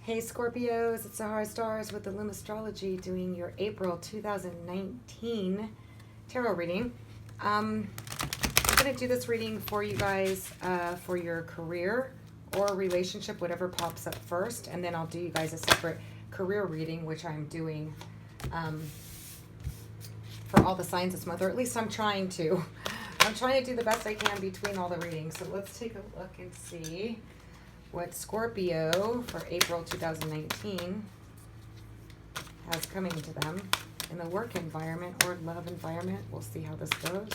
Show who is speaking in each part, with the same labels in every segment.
Speaker 1: Hey Scorpios, it's Sahara Stars with the Loom Astrology doing your April 2019 tarot reading. I'm going to do this reading for you guys for your career or relationship, whatever pops up first, and then I'll do you guys a separate career reading, which I'm doing for all the signs this month, or at least I'm trying to. I'm trying to do the best I can between all the readings. So let's take a look and see what Scorpio for April 2019 has coming to them in the work environment or love environment. We'll see how this goes.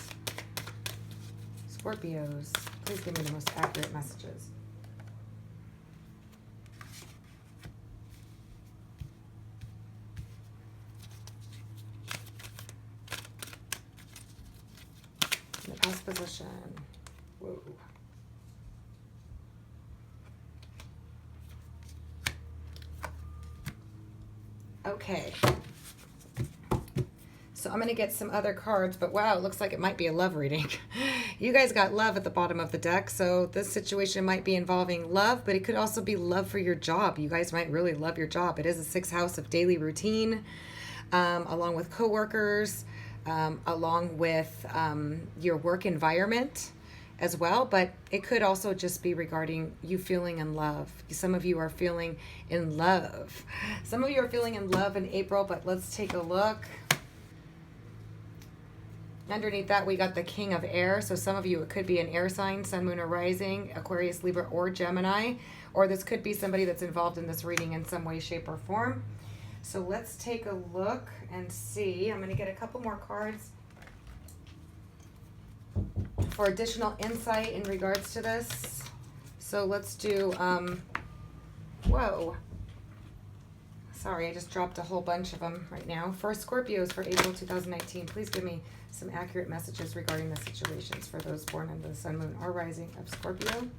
Speaker 1: Scorpios, please give me the most accurate messages. In the past position. Whoa. Okay, so I'm going to get some other cards, but wow, it looks like it might be a love reading. You guys got love at the bottom of the deck, so this situation might be involving love, but it could also be love for your job. You guys might really love your job. It is a sixth house of daily routine, along with coworkers, along with your work environment as well, but it could also just be regarding you feeling in love. Some of you are feeling in love. Some of you are feeling in love in April, but let's take a look. Underneath that, we got the King of Air. So some of you, it could be an air sign, Sun, Moon, or Rising, Aquarius, Libra, or Gemini. Or this could be somebody that's involved in this reading in some way, shape, or form. So let's take a look and see. I'm going to get a couple more cards for additional insight in regards to this. So let's do, whoa. Sorry, I just dropped a whole bunch of them right now. For Scorpios for April 2019, please give me some accurate messages regarding the situations for those born under the Sun, Moon, or Rising of Scorpio.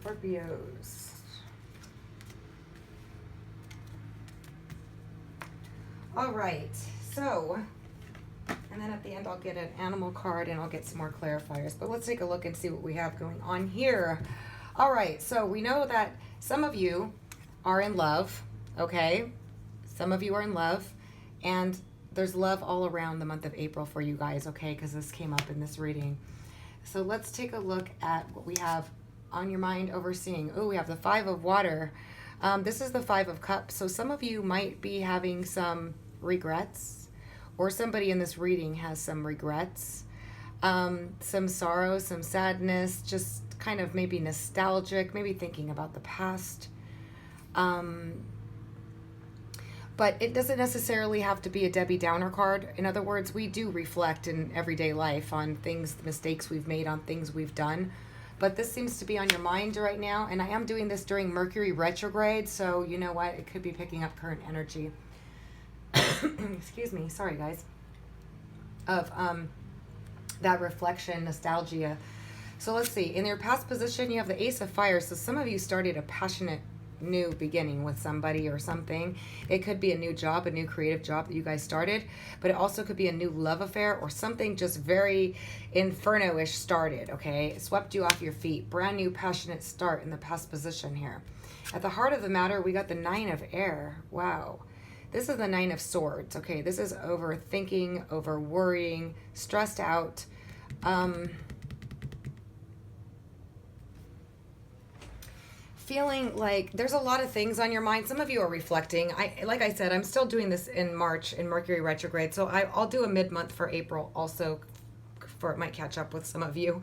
Speaker 1: Scorpios. All right, so, and then at the end I'll get an animal card and I'll get some more clarifiers, but let's take a look and see what we have going on here. All right, so we know that some of you are in love, okay? Some of you are in love, and there's love all around the month of April for you guys, okay? Because this came up in this reading. So let's take a look at what we have on your mind overseeing. Oh, we have the Five of Water. This is the Five of Cups. So some of you might be having some regrets, or somebody in this reading has some regrets, some sorrow, some sadness, just kind of maybe nostalgic, maybe thinking about the past. But it doesn't necessarily have to be a Debbie Downer card. In other words, we do reflect in everyday life on things, mistakes we've made, on things we've done. But this seems to be on your mind right now, and I am doing this during Mercury retrograde, so you know what? It could be picking up current energy. Excuse me, sorry guys. Of that reflection, nostalgia. So let's see. In your past position, you have the Ace of Fire. So some of you started a passionate new beginning with somebody or something. It could be a new job, a new creative job that you guys started, but it also could be a new love affair or something just very inferno-ish started, okay? It swept you off your feet. Brand new passionate start in the past position here. At the heart of the matter, we got the Nine of Air. Wow. This is the Nine of Swords, okay? This is overthinking, over worrying, stressed out. Feeling like there's a lot of things on your mind. Some of you are reflecting. Like I said, I'm still doing this in March in Mercury retrograde, so I'll do a mid-month for April also, for it might catch up with some of you.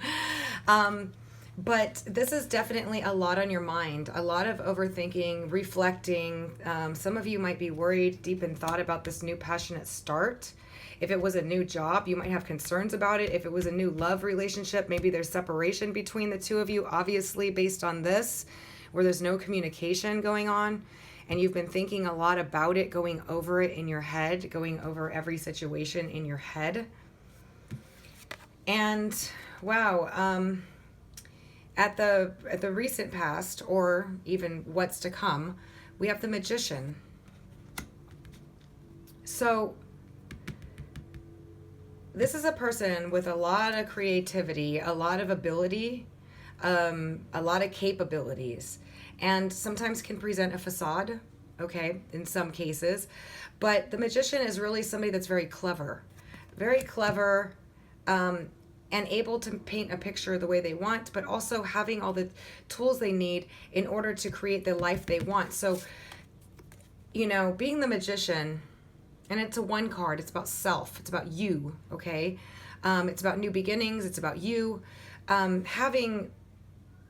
Speaker 1: But this is definitely a lot on your mind, a lot of overthinking, reflecting. Some of you might be worried, deep in thought about this new passionate start. If it was a new job, you might have concerns about it. If it was a new love relationship, maybe there's separation between the two of you, obviously based on this, where there's no communication going on, and you've been thinking a lot about it, going over it in your head, going over every situation in your head. And wow, At the recent past, or even what's to come, we have the Magician. So this is a person with a lot of creativity, a lot of ability, a lot of capabilities, and sometimes can present a facade, okay, in some cases. But the Magician is really somebody that's very clever, and able to paint a picture the way they want, but also having all the tools they need in order to create the life they want. So, being the Magician, and it's a one card, it's about self, it's about you, okay? It's about new beginnings, it's about you having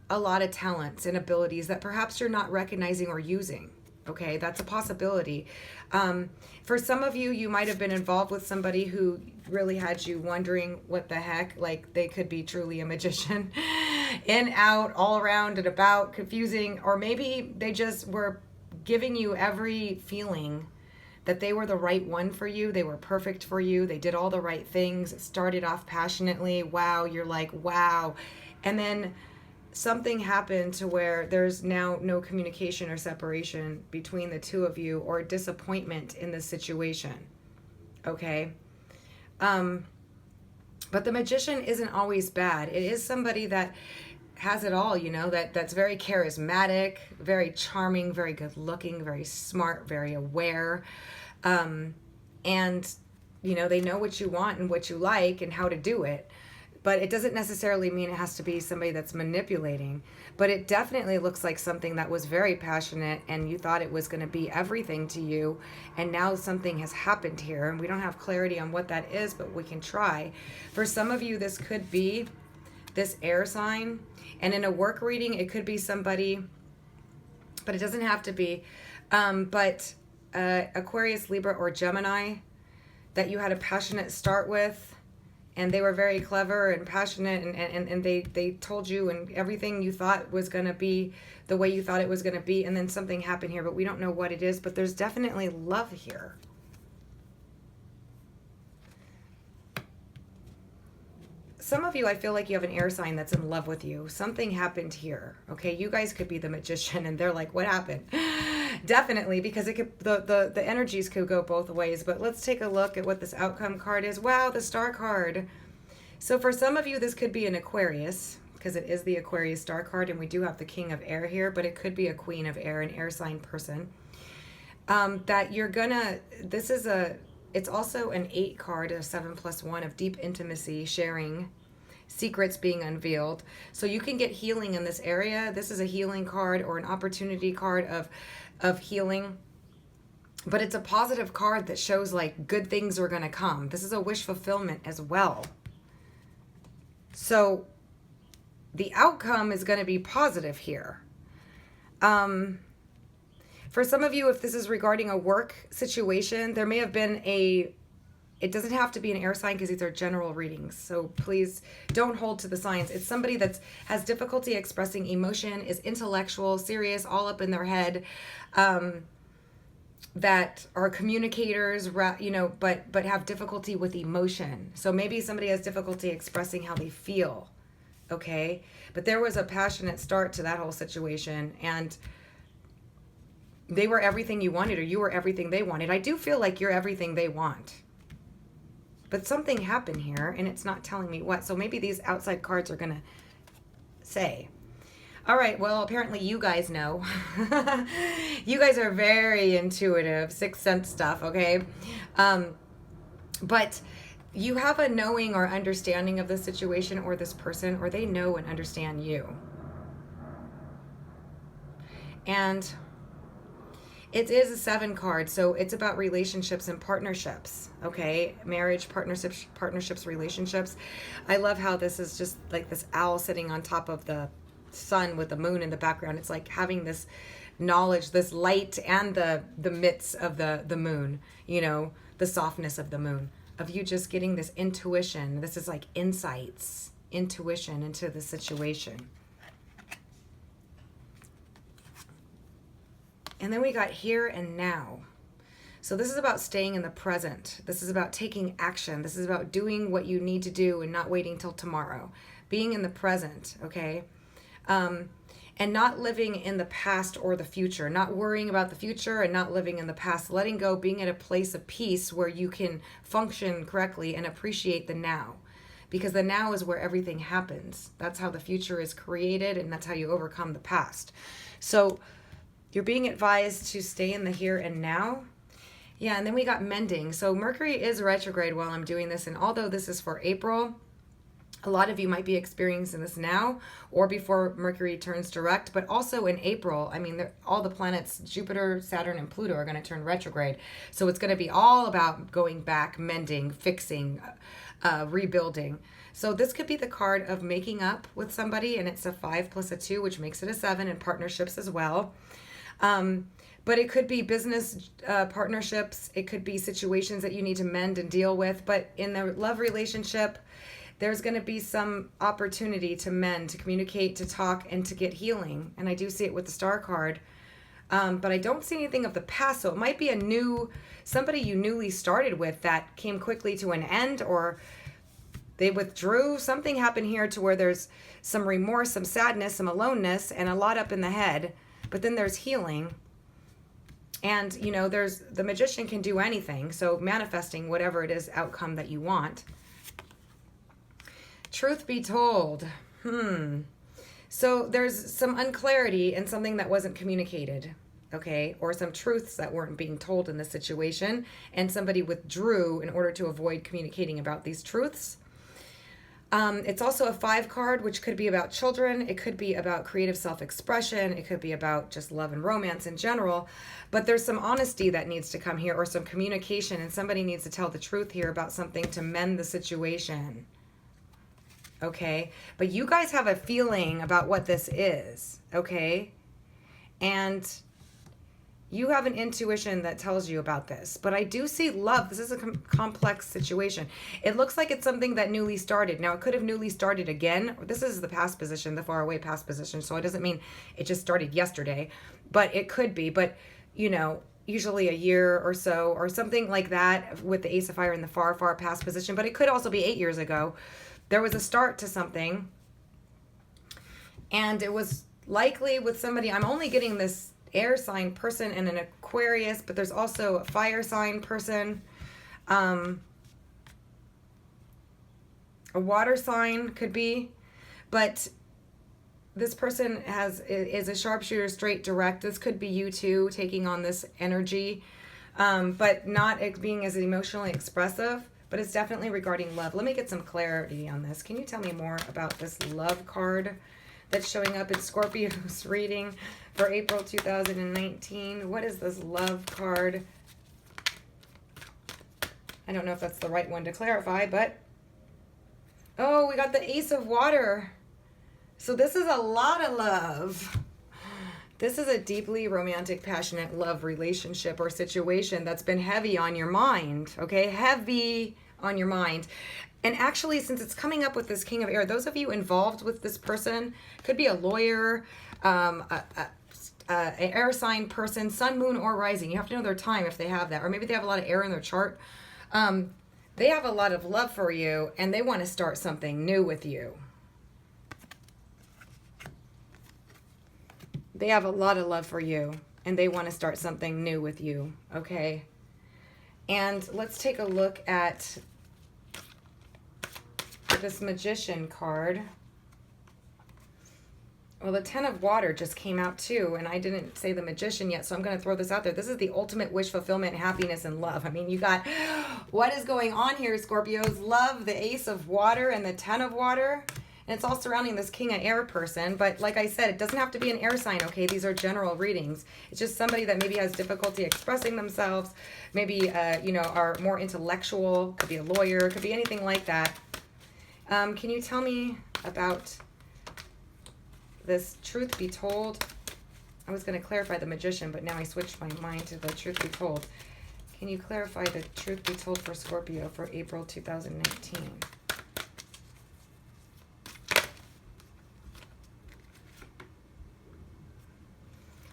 Speaker 1: a lot of talents and abilities that perhaps you're not recognizing or using, okay? That's a possibility. For some of you, you might have been involved with somebody who really had you wondering what the heck, like they could be truly a magician, in, out, all around and about, confusing, or maybe they just were giving you every feeling that they were the right one for you. They were perfect for you. They did all the right things. It started off passionately. Wow. You're like, wow. And then something happened to where there's now no communication or separation between the two of you, or disappointment in the situation. Okay. But the Magician isn't always bad. It is somebody that has it all, that's very charismatic, very charming, very good looking, very smart, very aware. And, they know what you want and what you like and how to do it. But it doesn't necessarily mean it has to be somebody that's manipulating. But it definitely looks like something that was very passionate and you thought it was going to be everything to you. And now something has happened here. And we don't have clarity on what that is, but we can try. For some of you, this could be this air sign. And in a work reading, it could be somebody, but it doesn't have to be. But Aquarius, Libra, or Gemini that you had a passionate start with. And they were very clever and passionate, and they told you and everything you thought was going to be the way you thought it was going to be. And then something happened here, but we don't know what it is. But there's definitely love here. Some of you, I feel like you have an air sign that's in love with you. Something happened here. Okay, you guys could be the Magician, and they're like, what happened? Definitely, because it could, the energies could go both ways. But let's take a look at what this outcome card is. Wow, the Star card. So for some of you, this could be an Aquarius, because it is the Aquarius Star card, and we do have the King of Air here, but it could be a Queen of Air, an air sign person. That you're gonna, it's also an 8 card, a 7+1 of deep intimacy, sharing, secrets being unveiled. So you can get healing in this area. This is a healing card or an opportunity card of healing. But it's a positive card that shows like good things are going to come. This is a wish fulfillment as well. So the outcome is going to be positive here. For some of you, if this is regarding a work situation, there may have been it doesn't have to be an air sign because these are general readings. So please don't hold to the signs. It's somebody that has difficulty expressing emotion, is intellectual, serious, all up in their head, that are communicators, but have difficulty with emotion. So maybe somebody has difficulty expressing how they feel, okay? But there was a passionate start to that whole situation, and they were everything you wanted, or you were everything they wanted. I do feel like you're everything they want. But something happened here, and it's not telling me what. So maybe these outside cards are going to say. All right, well, apparently you guys know. You guys are very intuitive, sixth sense stuff, okay? But you have a knowing or understanding of the situation or this person, or they know and understand you. And it is a 7 card, so it's about relationships and partnerships, okay? Marriage, partnerships, relationships. I love how this is just like this owl sitting on top of the sun with the moon in the background. It's like having this knowledge, this light, and the midst of the moon, the softness of the moon, of you just getting this intuition. This is like insights, intuition into the situation. And then we got here and now. So this is about staying in the present. This is about taking action. This is about doing what you need to do and not waiting till tomorrow. Being in the present, okay? And not living in the past or the future, not worrying about the future and not living in the past, letting go, being at a place of peace where you can function correctly and appreciate the now. Because the now is where everything happens. That's how the future is created, and that's how you overcome the past. So you're being advised to stay in the here and now. Yeah, and then we got mending. So Mercury is retrograde while I'm doing this, and although this is for April, a lot of you might be experiencing this now or before Mercury turns direct, but also in April. I mean, all the planets, Jupiter, Saturn, and Pluto are going to turn retrograde. So it's going to be all about going back, mending, fixing, rebuilding. So this could be the card of making up with somebody, and it's a 5 plus a 2, which makes it a 7, and partnerships as well. But it could be business partnerships. It could be situations that you need to mend and deal with. But in the love relationship, there's going to be some opportunity to mend, to communicate, to talk, and to get healing. And I do see it with the Star card. But I don't see anything of the past. So it might be somebody you newly started with that came quickly to an end, or they withdrew. Something happened here to where there's some remorse, some sadness, some aloneness, and a lot up in the head. But then there's healing. And, the Magician can do anything. So manifesting whatever it is outcome that you want. Truth be told, so there's some unclarity and something that wasn't communicated, okay? Or some truths that weren't being told in this situation, and somebody withdrew in order to avoid communicating about these truths. It's also a 5 card, which could be about children. It could be about creative self-expression. It could be about just love and romance in general. But there's some honesty that needs to come here, or some communication, and somebody needs to tell the truth here about something to mend the situation. Okay, but you guys have a feeling about what this is, okay? And you have an intuition that tells you about this. But I do see love. This is a complex situation. It looks like it's something that newly started. Now, it could have newly started again. This is the past position, the faraway past position. So it doesn't mean it just started yesterday. But it could be. But, usually a year or so or something like that with the Ace of Fire in the far, far past position. But it could also be 8 years ago. There was a start to something, and it was likely with somebody. I'm only getting this air sign person and an Aquarius, but there's also a fire sign person, a water sign could be, but this person is a sharpshooter, straight, direct. This could be you too, taking on this energy, but not being as emotionally expressive. But it's definitely regarding love. Let me get some clarity on this. Can you tell me more about this love card that's showing up in Scorpio's reading for April 2019? What is this love card? I don't know if that's the right one to clarify, but... Oh, we got the Ace of Water. So this is a lot of love. This is a deeply romantic, passionate love relationship or situation that's been heavy on your mind, okay? Heavy on your mind. And actually, since it's coming up with this King of Air, those of you involved with this person, could be a lawyer, an air sign person, sun, moon, or rising. You have to know their time if they have that. Or maybe they have a lot of air in their chart. They have a lot of love for you, and they want to start something new with you. They have a lot of love for you, and they want to start something new with you, okay? And let's take a look at this Magician card. Well, the Ten of Water just came out too, and I didn't say the Magician yet, so I'm going to throw this out there. This is the ultimate wish fulfillment, happiness, and love. I mean, you got what is going on here, Scorpios? Love, the Ace of Water, and the Ten of Water. And it's all surrounding this King of Air person. But like I said, it doesn't have to be an air sign, okay? These are general readings. It's just somebody that maybe has difficulty expressing themselves. Maybe, are more intellectual. Could be a lawyer. Could be anything like that. Can you tell me about this Truth Be Told? I was going to clarify the Magician, but now I switched my mind to the Truth Be Told. Can you clarify the Truth Be Told for Scorpio for April 2019?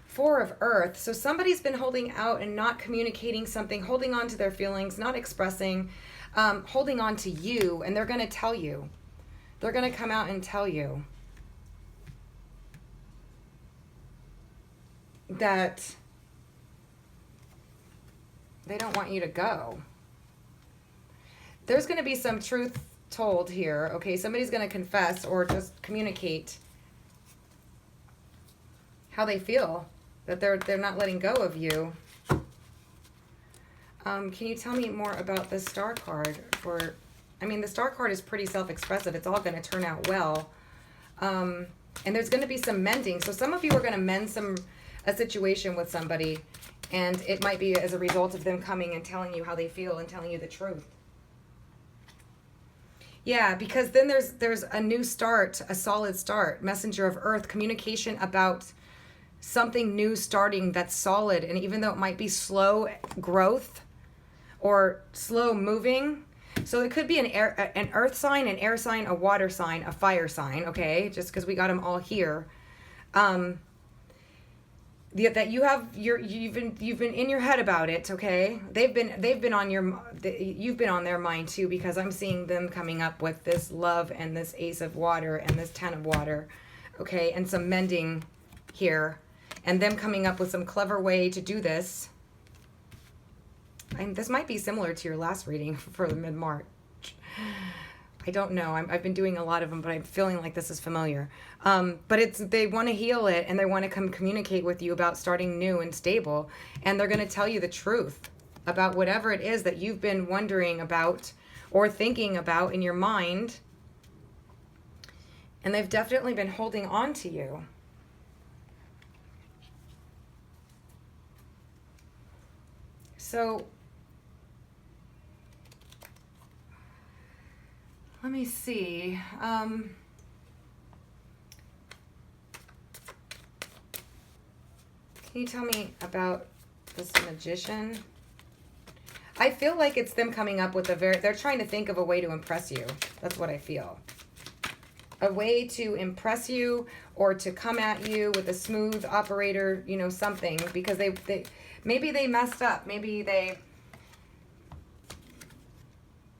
Speaker 1: Four of Earth. So somebody's been holding out and not communicating something, holding on to their feelings, not expressing, holding on to you, and they're going to tell you. They're going to come out and tell you. that they don't want you to go. There's going to be some truth told here, okay? Somebody's going to confess or just communicate how they feel, that they're not letting go of you. Can you tell me more about the Star card? I mean, the Star card is pretty self-expressive. It's all going to turn out well. And there's going to be some mending. So some of you are going to mend a situation with somebody, and it might be as a result of them coming and telling you how they feel and telling you the truth. Yeah, because then there's a new start, a solid start, messenger of earth, communication about something new starting that's solid. And even though it might be slow growth or slow moving, so it could be an earth sign, an air sign, a water sign, a fire sign, okay? Just because we got them all here. That you've been in your head about it, okay? They've been on you've been on their mind too, because I'm seeing them coming up with this love and this ace of water and this 10 of water, okay? And some mending here, and them coming up with some clever way to do this. And this might be similar to your last reading for the mid-March. I don't know. I've been doing a lot of them, but I'm feeling like this is familiar. But they want to heal it, and they want to come communicate with you about starting new and stable. And they're going to tell you the truth about whatever it is that you've been wondering about or thinking about in your mind. And they've definitely been holding on to you. So let me see. Can you tell me about this magician? I feel like it's them coming up with they're trying to think of a way to impress you. That's what I feel. A way to impress you or to come at you with a smooth operator, something, because maybe they messed up. Maybe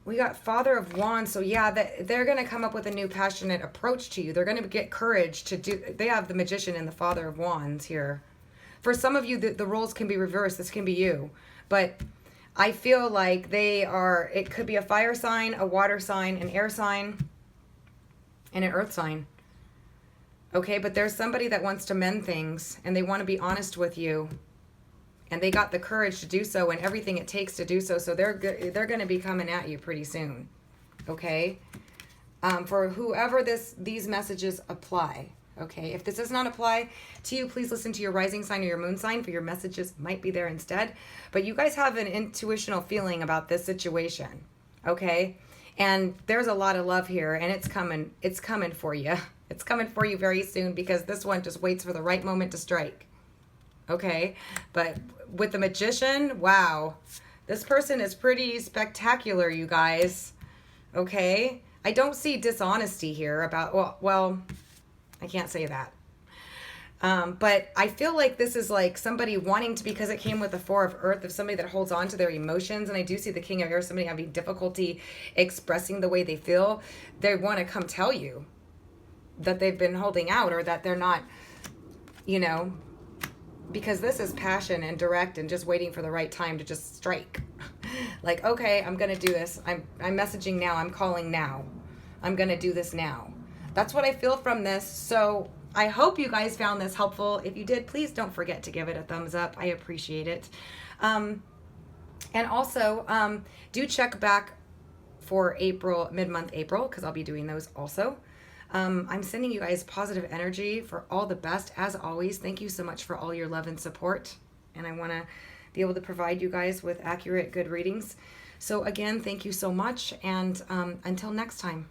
Speaker 1: we got Father of Wands, so yeah, they're going to come up with a new passionate approach to you. They're going to get courage to do. They have the Magician and the Father of Wands here. For some of you, the roles can be reversed. This can be you. But I feel like it could be a fire sign, a water sign, an air sign, and an earth sign. Okay, but there's somebody that wants to mend things, and they want to be honest with you. And they got the courage to do so and everything it takes to do so. So they're going to be coming at you pretty soon. Okay? For whoever these messages apply. Okay? If this does not apply to you, please listen to your rising sign or your moon sign, for your messages might be there instead. But you guys have an intuitional feeling about this situation. Okay? And there's a lot of love here, and it's coming. It's coming for you. It's coming for you very soon, because this one just waits for the right moment to strike. Okay, but with the Magician, wow, this person is pretty spectacular, you guys. Okay, I don't see dishonesty here about, well, I can't say that. But I feel like this is like somebody wanting to, because it came with the Four of Earth, of somebody that holds on to their emotions. And I do see the King of Air, somebody having difficulty expressing the way they feel. They want to come tell you that they've been holding out, or that they're not, because this is passion and direct and just waiting for the right time to just strike. Like, okay, I'm going to do this. I'm messaging now. I'm calling now. I'm going to do this now. That's what I feel from this. So I hope you guys found this helpful. If you did, please don't forget to give it a thumbs up. I appreciate it. And also, do check back for mid-month April, because I'll be doing those also. I'm sending you guys positive energy for all the best. As always, thank you so much for all your love and support. And I want to be able to provide you guys with accurate, good readings. So again, thank you so much. And until next time.